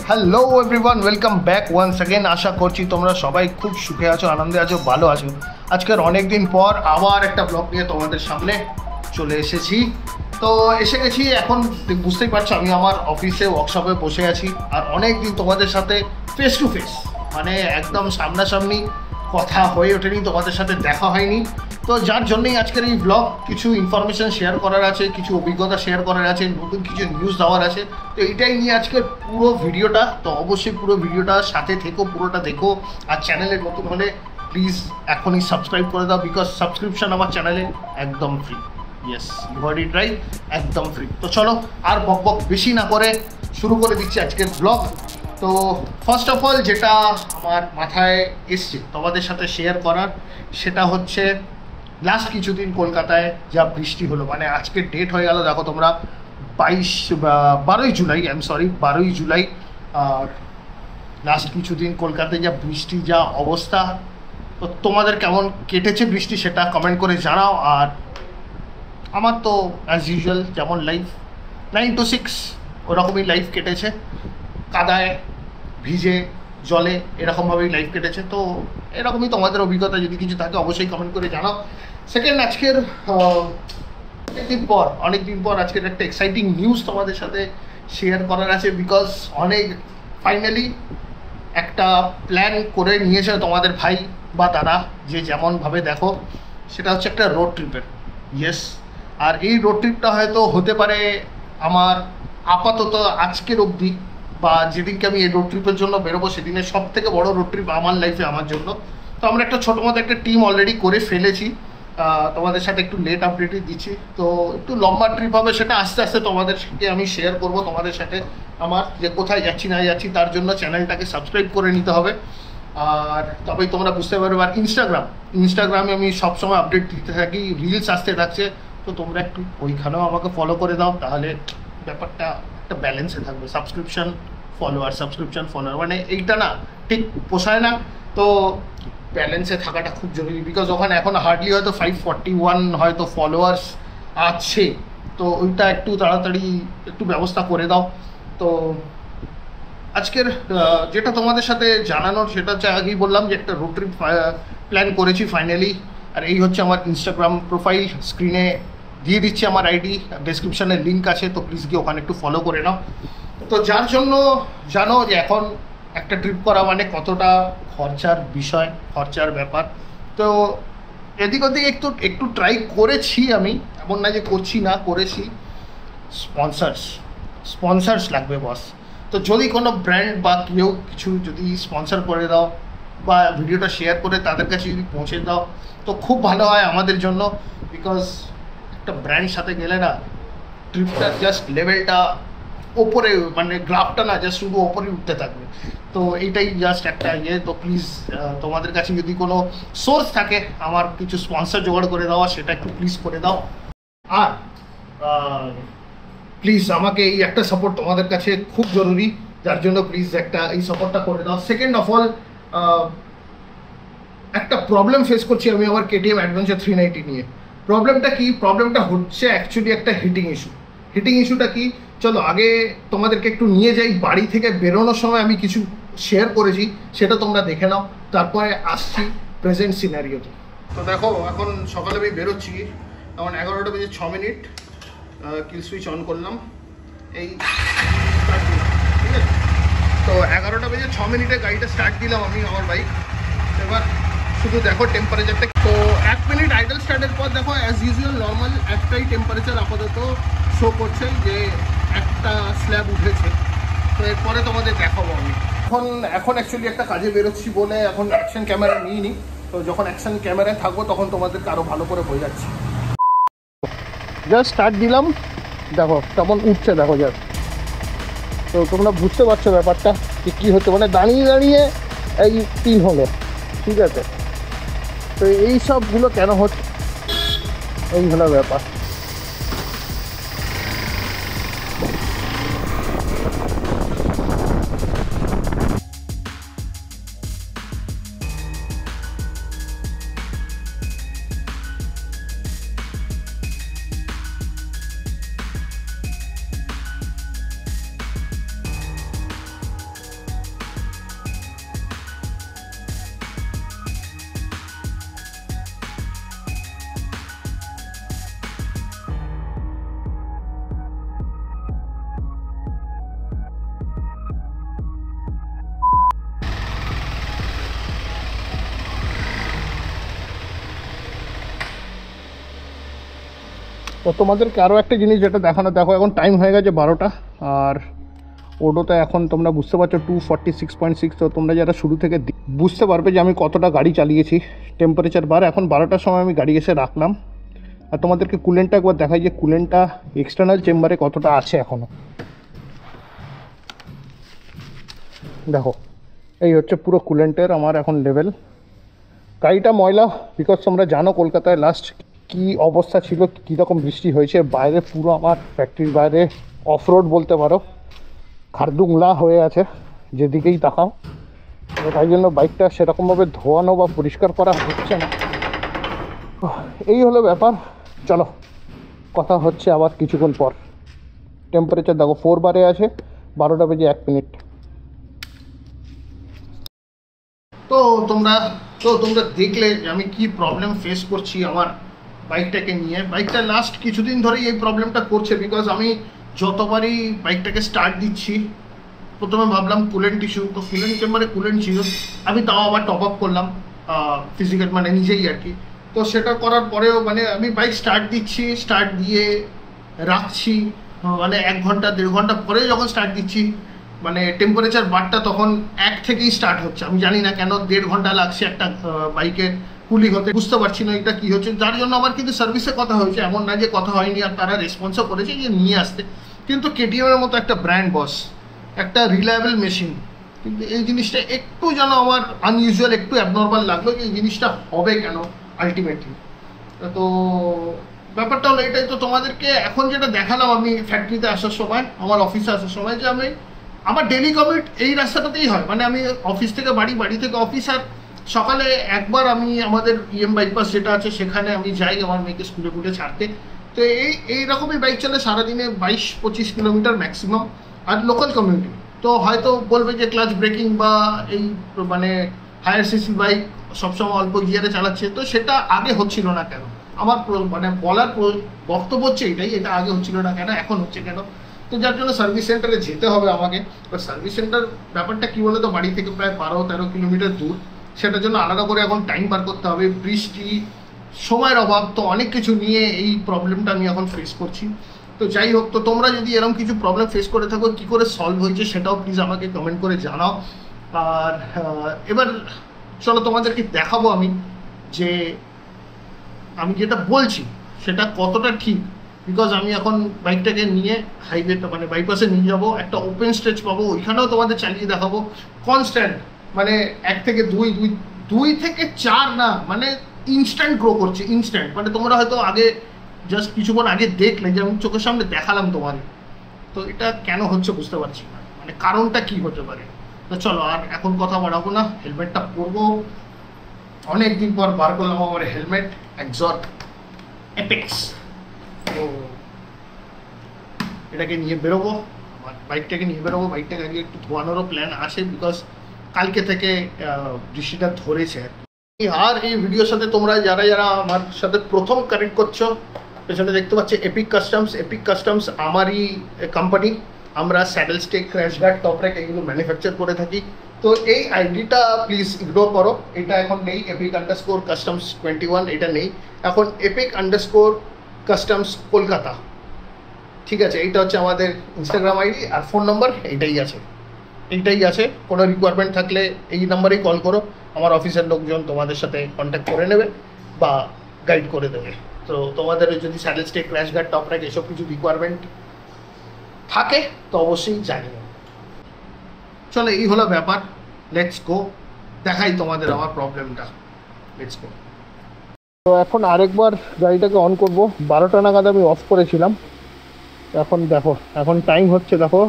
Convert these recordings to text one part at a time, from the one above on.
Hello everyone, welcome back once again. আশা করছি তোমরা সবাই খুব সুখে আছো, আনন্দে আছো, ভালো আছো। আজকের অনেক দিন পর আবার একটা ব্লগ নিয়ে তোমাদের সামনে চলে এসেছি। তো এসে গেছি, এখন বুঝতেই পারছো আমি আমার অফিসে ওয়ার্কশপে বসে আছি। আর অনেক দিন তোমাদের সাথে ফেস টু ফেস, মানে একদম সামনাসামনি কথা হয়ে ওঠেনি, তোমাদের সাথে দেখা হয়নি। তো যার জন্যই আজকের এই ব্লগ, কিছু ইনফরমেশন শেয়ার করার আছে, কিছু অভিজ্ঞতা শেয়ার করার আছে, নতুন কিছু নিউজ দেওয়ার আছে। তো এটাই নিয়ে আজকের পুরো ভিডিওটা। তো অবশ্যই পুরো ভিডিওটা সাথে থেকো, পুরোটা দেখো। আর চ্যানেলে নতুন হলে প্লিজ এখনই সাবস্ক্রাইব করে দাও, বিকজ সাবস্ক্রিপশন আমার চ্যানেলে একদম free. Yes, you heard it right, একদম ফ্রি। তো চলো আর বক বেশি না করে শুরু করে দিচ্ছি আজকের ব্লগ। তো ফার্স্ট অফ অল যেটা আমার মাথায় এসছে তোমাদের সাথে শেয়ার করার, সেটা হচ্ছে লাস্ট কিছুদিন কলকাতায় যা বৃষ্টি হলো, মানে আজকের ডেট হয়ে গেল দেখো তোমরা 12ই জুলাই, 12ই জুলাই। আর লাস্ট কিছুদিন কলকাতায় যা বৃষ্টি, যা অবস্থা। তো তোমাদের কেমন কেটেছে বৃষ্টি সেটা কমেন্ট করে জানাও। আর আমার তো অ্যাজ ইউজুয়াল যেমন লাইফ 9 to 6 ওরকমই লাইফ কেটেছে, কাদায় ভিজে জলে এরকমভাবেই লাইফ কেটেছে। তো এরকমই তোমাদের অভিজ্ঞতা যদি কিছু থাকে অবশ্যই কমেন্ট করে জানাও। সেকেন্ড, আজকের অনেকদিন পর আজকের একটা এক্সাইটিং নিউজ তোমাদের সাথে শেয়ার করার আছে, বিকজ ফাইনালি একটা প্ল্যান করে নিয়েছে তোমাদের ভাই বা দাদা, যে যেমনভাবে দেখো, সেটা হচ্ছে একটা রোড ট্রিপের। ইয়েস, আর এই রোড ট্রিপটা হয়তো হতে পারে আমার আপাতত আজকের অবধি, বা যেদিনকে আমি এই রোড ট্রিপের জন্য বেরোবো সেদিনের সব থেকে বড় রোড ট্রিপ আমার লাইফে, আমার জন্য। তো আমরা একটা ছোটো মতো একটা টিম অলরেডি করে ফেলেছি, তোমাদের সাথে একটু লেট আপডেটই দিচ্ছি। তো একটু লম্বা ট্রিপ হবে, সেটা আস্তে আস্তে তোমাদেরকে আমি শেয়ার করবো তোমাদের সাথে। আমার যে কোথায় যাচ্ছি না যাচ্ছি তার জন্য চ্যানেলটাকে সাবস্ক্রাইব করে নিতে হবে, আর তবেই তোমরা বুঝতে পারবে। আর ইনস্টাগ্রামে আমি সবসময় আপডেট দিতে থাকি, রিলস আসতে থাকছে। তো তোমরা একটু ওইখানেও আমাকে ফলো করে দাও, তাহলে ব্যাপারটা একটা ব্যালেন্সে থাকবে। সাবস্ক্রিপশন ফলোয়ার মানে এইটা না ঠিক পোষায় না। তো ব্যালেন্সে থাকাটা খুব জরুরি, বিকজ ওখানে এখন হার্ডলি হয়তো 541 হয়তো ফলোয়ার্স আছে। তো ওইটা একটু তাড়াতাড়ি একটু ব্যবস্থা করে দাও। তো আজকের যেটা তোমাদের সাথে জানানোর, সেটা হচ্ছে আগেই বললাম যে একটা রোড ট্রিপ প্ল্যান করেছি ফাইনালি। আর এই হচ্ছে আমার ইনস্টাগ্রাম প্রোফাইল, স্ক্রিনে দিয়ে দিচ্ছি আমার আইডি, ডেসক্রিপশানে লিঙ্ক আছে, তো প্লিজ গিয়ে ওখানে একটু ফলো করে নাও। তো যার জন্য জানো যে এখন একটা ট্রিপ করা মানে কতটা খরচার ব্যাপার। তো এদিক ওদিক একটু ট্রাই করেছি আমি, এমন না যে করছি না, করেছি। স্পন্সার্স লাগবে বস। তো যদি কোনো ব্র্যান্ড বা কেউ কিছু যদি স্পন্সার করে দাও, বা ভিডিওটা শেয়ার করে তাদের কাছে যদি পৌঁছে দাও, তো খুব ভালো হয় আমাদের জন্য। বিকজ একটা ব্র্যান্ড সাথে গেলে না ট্রিপটার জাস্ট লেভেলটা ওপরে, মানে গ্রাফটা না জাস্ট শুধু ওপরে উঠতে থাকবে। তো এইটাই জাস্ট একটা ইয়ে। তো প্লিজ তোমাদের কাছে যদি কোনো সোর্স থাকে আমার কিছু স্পন্সর জোগাড় করে দেওয়া, সেটা একটু প্লিজ করে দাও। আর প্লিজ আমাকে এই একটা সাপোর্ট তোমাদের কাছে খুব জরুরি, যার জন্য প্লিজ একটা এই সাপোর্টটা করে দাও। সেকেন্ড অফ অল, একটা প্রবলেম ফেস করছি আমি আমার KTM অ্যাডভেঞ্চার 390 নিয়ে। প্রবলেমটা কি? প্রবলেমটা হচ্ছে অ্যাকচুয়ালি একটা হিটিং ইস্যুটা কি, চলো আগে তোমাদেরকে একটু নিয়ে যাই। বাড়ি থেকে বেরোনোর সময় আমি কিছু শেয়ার করেছি, সেটা তোমরা দেখে নাও, তারপরে আসছি প্রেজেন্ট সিনারিওতে। তো দেখো, এখন সকালে আমি বেরোচ্ছি, এখন 11টা বেজে 6 মিনিট। কিল সুইচ অন করলাম, এই ঠিক আছে। তো 11টা বেজে 6 মিনিটে গাড়িটা স্টার্ট দিলাম আমি, আমার বাইক। এবার শুধু দেখো টেম্পারেচারটা। তো 1 মিনিট আইডল স্টার্টের পর দেখো অ্যাজ ইউজুয়াল নর্মাল একটাই টেম্পারেচার আপাতত শো করছে, যে একটা স্ল্যাব উঠেছে। তো এরপরে তোমাদের দেখাবো আমি। এখন অ্যাকচুয়ালি একটা কাজে বেরোচ্ছি বলে এখন অ্যাকশন ক্যামেরা নিইনি। তো যখন অ্যাকশন ক্যামেরায় থাকবো তখন তোমাদেরকে আরও ভালো করে বোঝাচ্ছি। জাস্ট স্টার্ট দিলাম, দেখো কেমন উঠছে, দেখো জাস্ট। তো তোমরা বুঝতে পারছো ব্যাপারটা যে কী হচ্ছে, মানে দাঁড়িয়ে দাঁড়িয়ে এই 3 হলো, ঠিক আছে। তো এই সবগুলো কেন হচ্ছে, এই হলো ব্যাপার। তো তোমাদেরকে আরও একটা জিনিস যেটা দেখানো, দেখো এখন টাইম হয়ে গেছে 12টা, আর ওডোতে এখন তোমরা বুঝতে পারছো 246.6। তো তোমরা যারা শুরু থেকে বুঝতে পারবে যে আমি কতটা গাড়ি চালিয়েছি। টেম্পারেচার বার, এখন 12টার সময় আমি গাড়ি এসে রাখলাম। আর তোমাদেরকে কুলেন্টটা একবার দেখাই যে কুলেন্টটা এক্সটার্নাল চেম্বারে কতটা আছে এখনও। দেখো এই হচ্ছে পুরো কুলেন্টের আমার এখন লেভেল। গাড়িটা ময়লা, বিকজ তোমরা জানো কলকাতায় লাস্ট কি অবস্থা ছিল, কীরকম বৃষ্টি হয়েছে। বাইরে পুরো আমার ফ্যাক্টরির বাইরে অফ রোড বলতে পারো, খারদুংলা হয়ে আছে যেদিকেই তাকাও। তাই জন্য বাইকটা সেরকমভাবে ধোয়ানো বা পরিষ্কার করা হচ্ছে না। এই হলো ব্যাপার। চলো কথা হচ্ছে আবার কিছুক্ষণ পর। টেম্পারেচার দেখো 4 বারে আছে, 12টা বেজে 1 মিনিট। তো তোমরা দেখলে আমি কি প্রবলেম ফেস করছি আমার বাইকটাকে নিয়ে। বাইকটা লাস্ট কিছুদিন ধরেই এই প্রবলেমটা করছে, বিকজ আমি যতবারই বাইকটাকে স্টার্ট দিচ্ছি প্রথমে ভাবলাম কুলেন্ট ইস্যু। তো কুলেন্ট চেম্বারে কুলেন্ট ছিল, আমি তাও আবার টপ আপ করলাম ফিজিক্যাল মানে নিজেই আর কি। তো সেটা করার পরেও মানে আমি বাইক স্টার্ট দিচ্ছি, স্টার্ট দিয়ে রাখছি, মানে 1 ঘন্টা 1.5 ঘন্টা পরে যখন স্টার্ট দিচ্ছি মানে টেম্পারেচার বারটা তখন 1 থেকেই স্টার্ট হচ্ছে। আমি জানি না কেন 1.5 ঘন্টা লাগছে একটা বাইকের কুলিং হতে, বুঝতে পারছি না এটা কী হচ্ছে। যার জন্য আমার কিন্তু সার্ভিসে কথা হয়েছে, এমন না যে কথা হয়নি, আর তারা রেসপন্সও করেছে যে নিয়ে আসতে। কিন্তু কেটিএমের মতো একটা ব্র্যান্ড বস, একটা রিলায়েবল মেশিন, কিন্তু এই জিনিসটা একটু যেন আমার আনইউজুয়াল, একটু অ্যাবনর্মাল লাগলো যে এই জিনিসটা হবে কেন আলটিমেটলি। তো ব্যাপারটা হলো এটাই। তো তোমাদেরকে এখন যেটা দেখালাম আমি ফ্যাক্টরিতে আসার সময়, আমার অফিসে আসার সময়, যে আমি আমার ডেলি কমিউট এই রাস্তাটাতেই হয়। মানে আমি অফিস থেকে বাড়ি, বাড়ি থেকে অফিস। আর সকালে একবার আমি আমাদের ইএম বাইপাস যেটা আছে সেখানে আমি যাই আমার মেয়েকে স্কুলে ছাড়তে। তো এইরকমই বাইক চলে সারাদিনে 22-25 কিলোমিটার ম্যাক্সিমাম। আর লোকাল কমিউনিটি তো হয়তো বলবে যে ক্লাচ ব্রেকিং বা এই মানে হায়ার সিসি বাইক সবসময় অল্প গিয়ারে চালাচ্ছে, তো সেটা আগে হচ্ছিল না কেন? আমার মানে বলার বক্তব্য হচ্ছে এটাই, এটা আগে হচ্ছিল না কেন, এখন হচ্ছে কেন? তো যার জন্য সার্ভিস সেন্টারে যেতে হবে আমাকে। তো সার্ভিস সেন্টার ব্যাপারটা কী বলে, তো বাড়ি থেকে প্রায় 12-13 কিলোমিটার দূর। সেটার জন্য আলাদা করে এখন টাইম বার করতে হবে, বৃষ্টি, সময়ের অভাব, তো অনেক কিছু নিয়ে এই প্রবলেমটা আমি এখন ফেস করছি। তো যাই হোক, তো তোমরা যদি এরকম কিছু প্রবলেম ফেস করে থাকো, কী করে সলভ হয়েছে সেটাও প্লিজ আমাকে কমেন্ট করে জানাও। আর এবার চলো তোমাদেরকে দেখাবো আমি যে আমি যেটা বলছি সেটা কতটা ঠিক। বিকজ আমি এখন বাইকটাকে নিয়ে হাইওয়েটা মানে বাইপাসে নিয়ে যাবো, একটা ওপেন স্ট্রেচ পাবো, ওইখানেও তোমাদের চালিয়ে দেখাবো কনস্ট্যান্ট। মানে 1 থেকে 2 থেকে 4 না, মানে ইনস্ট্যান্ট গ্রো করছে, ইনস্ট্যান্ট। মানে তোমরা হয়তো আগে জাস্ট কিছুক্ষণ আগে দেখলে যে আমি চোখের সামনে দেখালাম তোমার, তো এটা কেন হচ্ছে বুঝতে পারছি না, মানে কারণটা কি হতে পারে। তো চলো আর এখন কথা বাড়াবো না, হেলমেটটা পরবো। অনেকদিন পর বার করলাম আমার হেলমেট, এক্সট এপেক্স। তো এটাকে নিয়ে বেরোবো, আমার বাইকটাকে নিয়ে বেরোবো। বাইকটাকে আগে একটু ধোয়ানোরও প্ল্যান আছে, বিকজ কালকে থেকে বৃষ্টিটা ধরেছে। আর এই ভিডিওর সাথে তোমরা যারা যারা আমার সাথে প্রথম কানেক্ট করছো, পেছনে দেখতে পাচ্ছি এপিক কাস্টমস। এপিক কাস্টমস আমারই কোম্পানি, আমরা saddle stake, crash guard, top rack এগুলো ম্যানুফ্যাকচার করে থাকি। তো এই আইডিটা প্লিজ ইগনোর করো, এটা এখন নেই। epic_customs 21 এটা নেই এখন, epic_customs কলকাতা, ঠিক আছে? এইটা হচ্ছে আমাদের ইনস্টাগ্রাম আইডি, আর ফোন নম্বর এইটাই আছে। কোনো রিকোয়ারমেন্ট থাকলে এই নাম্বারেই কল করো, আমার অফিসের লোকজন তোমাদের সাথে কন্ট্যাক্ট করে নেবে বা গাইড করে দেবে। তো তোমাদের যদি saddle stake, crash guard, top rack এসব কিছু রিকোয়ারমেন্ট থাকে তো অবশ্যই জানিও। চলো এই হলো ব্যাপার, লেটস গো, দেখাই তোমাদের আমার প্রবলেমটা, লেটস গো। তো এখন আরেকবার গাড়িটাকে অন করব। 12টা নাগাদ আমি অফ করেছিলাম, এখন দেখো এখন টাইম হচ্ছে দেখো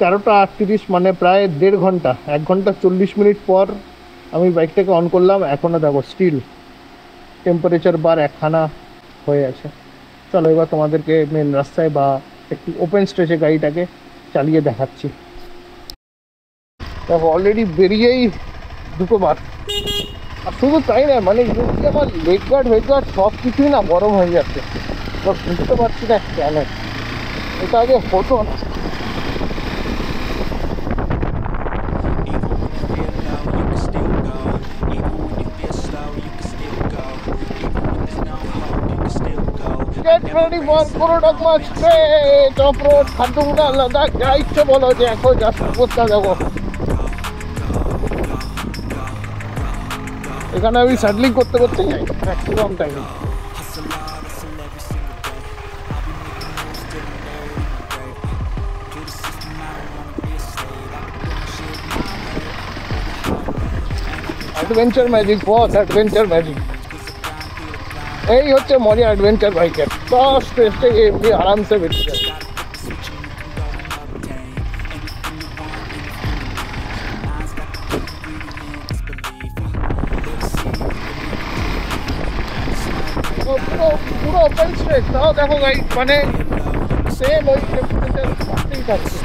13টা 38, মানে প্রায় 1.5 ঘন্টা, 1 ঘন্টা 40 মিনিট পর আমি বাইকটাকে অন করলাম। এখনও দেখো স্টিল টেম্পারেচার বার 1খানা হয়ে আছে। চলো এবার তোমাদেরকে মেন রাস্তায় বা একটু ওপেন স্ট্রেচে গাড়িটাকে চালিয়ে দেখাচ্ছি। দেখো অলরেডি বেরিয়েই 2 বার। আর শুধু তাই না, মানে আমার লেগ গার্ড হেড গার্ড সব কিছুই না গরম হয়ে যাচ্ছে। এবার বুঝতে পারছি না কেন, এটা আগে হতো না। Get জীবন পুরো ডগমা স্ট্রেট অফ রোড খাটুঙ্গা লাদাখ যা ইচ্ছে বলো, যে এখন জাস্ট অবস্থা দেখো। এখানে আমি স্যাডলিং করতে করতে যাই ম্যাক্সিমাম টাইম। অ্যাডভেঞ্চার ম্যাজিক, বস অ্যাডভেঞ্চার ম্যাজিক। এই হচ্ছে মজা অ্যাডভেঞ্চার বাইকের, সব স্ট্রেসে এমনি আরামসে বেঁচে যায়। পুরো ওপেন স্ট্রেস, তাও দেখো গাই মানে সেম ওই টেম্পারেচার থাকতেই থাকছে।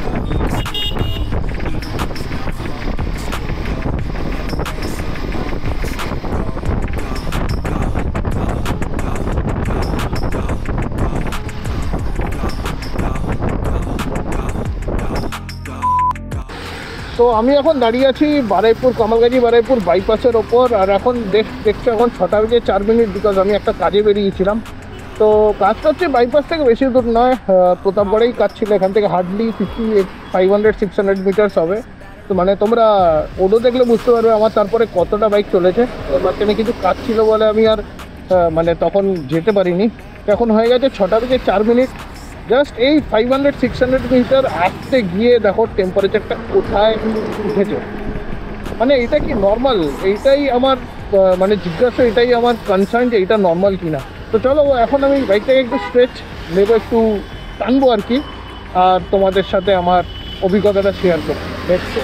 তো আমি এখন দাঁড়িয়ে আছি বারুইপুর, কামালগাছি বারুইপুর বাইপাসের ওপর। আর এখন দেখছো এখন 6টা বেজে 4 মিনিট, বিকজ আমি একটা কাজে বেরিয়েছিলাম। তো কাজটা হচ্ছে বাইপাস থেকে বেশি দূর নয়, প্রতাপগড়েই কাজ ছিল। এখান থেকে হার্ডলি 500-600 মিটার্স হবে। তো মানে তোমরা ওডো দেখলে বুঝতে পারবে আমার তারপরে কতটা বাইক চলেছে। মাঝখানে কিছু কাজ ছিল বলে আমি আর মানে তখন যেতে পারিনি। এখন হয়ে গেছে 6টা বেজে 4 মিনিট। জাস্ট এই 500-600 মিটার আসতে গিয়ে দেখো টেম্পারেচারটা কোথায় উঠেছে। মানে এটা কি নর্মাল? এইটাই আমার মানে জিজ্ঞাসা, এটাই আমার কনসার্ন যে এটা নর্মাল কি না। তো চলো এখন আমি বাইকটাকে একটু স্ট্রেচ নেবো, একটু টানবো আর কি, আর তোমাদের সাথে আমার অভিজ্ঞতাটা শেয়ার করবো। দেখছো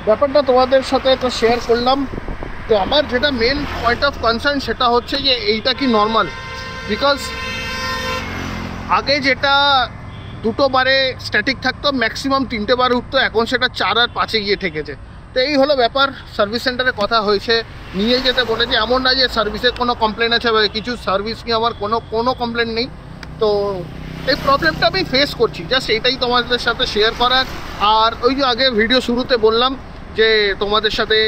ব্যাপারটা তোমাদের সাথে তো শেয়ার করলাম। তো আমার যেটা মেন পয়েন্ট অফ কনসার্ন সেটা হচ্ছে যে এইটা কি নর্মাল, বিকজ আগে যেটা 2টো বারে স্ট্যাটিক থাকতো, ম্যাক্সিমাম 3টে বার উঠতো, এখন সেটা 4 আর 5-এ গিয়ে ঠেকেছে। তো এই হলো ব্যাপার। সার্ভিস সেন্টারে কথা হয়েছে, নিয়ে যেতে বলেছে। এমন না যে সার্ভিসের কোনো কমপ্লেন আছে বা কিছু, সার্ভিস নিয়ে আমার কোনো কমপ্লেন নেই। তো এই প্রবলেমটা আমি ফেস করছি, জাস্ট এইটাই তোমাদের সাথে শেয়ার করার। আর ওই যে আগে ভিডিও শুরুতে বললাম যে তোমাদের সাথে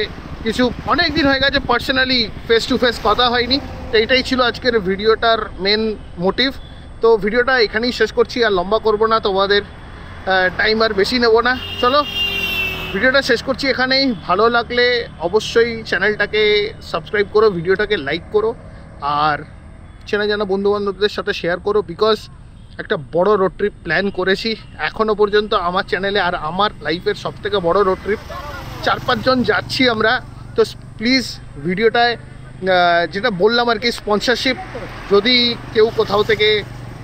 কিছু অনেক দিন হয়ে গেছে পার্সোনালি ফেস টু ফেস কথা হয়নি। তো এইটাই ছিল আজকের ভিডিওটার মেন মোটিভ। তো ভিডিওটা এখানেই শেষ করছি, আর লম্বা করব না, তোমাদের টাইম আর বেশি নেব না। চলো ভিডিওটা শেষ করছি এখানেই। ভালো লাগলে অবশ্যই চ্যানেলটাকে সাবস্ক্রাইব করো, ভিডিওটাকে লাইক করো, আর চেনা জানা বন্ধুবান্ধবদের সাথে শেয়ার করো। বিকজ একটা বড় রোড ট্রিপ প্ল্যান করেছি এখনও পর্যন্ত আমার চ্যানেলে, আর আমার লাইফের সবথেকে বড় রোড ট্রিপ। 4-5 জন যাচ্ছি আমরা। তো প্লিজ ভিডিওটায় যেটা বললাম আর কি, স্পন্সরশিপ যদি কেউ কোথাও থেকে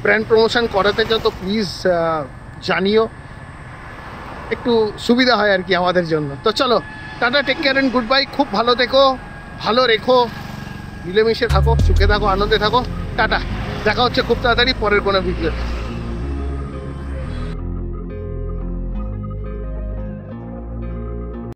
ব্র্যান্ড প্রমোশন করাতে চাও তো প্লিজ জানিও, একটু সুবিধা হয় আর কি আমাদের জন্য। তো চলো tata, take care and goodbye. খুব ভালো থেকো, ভালো রেখো, মিলেমিশে থাকো, সুখে থাকো, আনন্দে থাকো। টাটা, দেখা হচ্ছে খুব তাড়াতাড়ি পরের কোনো ভিডিও।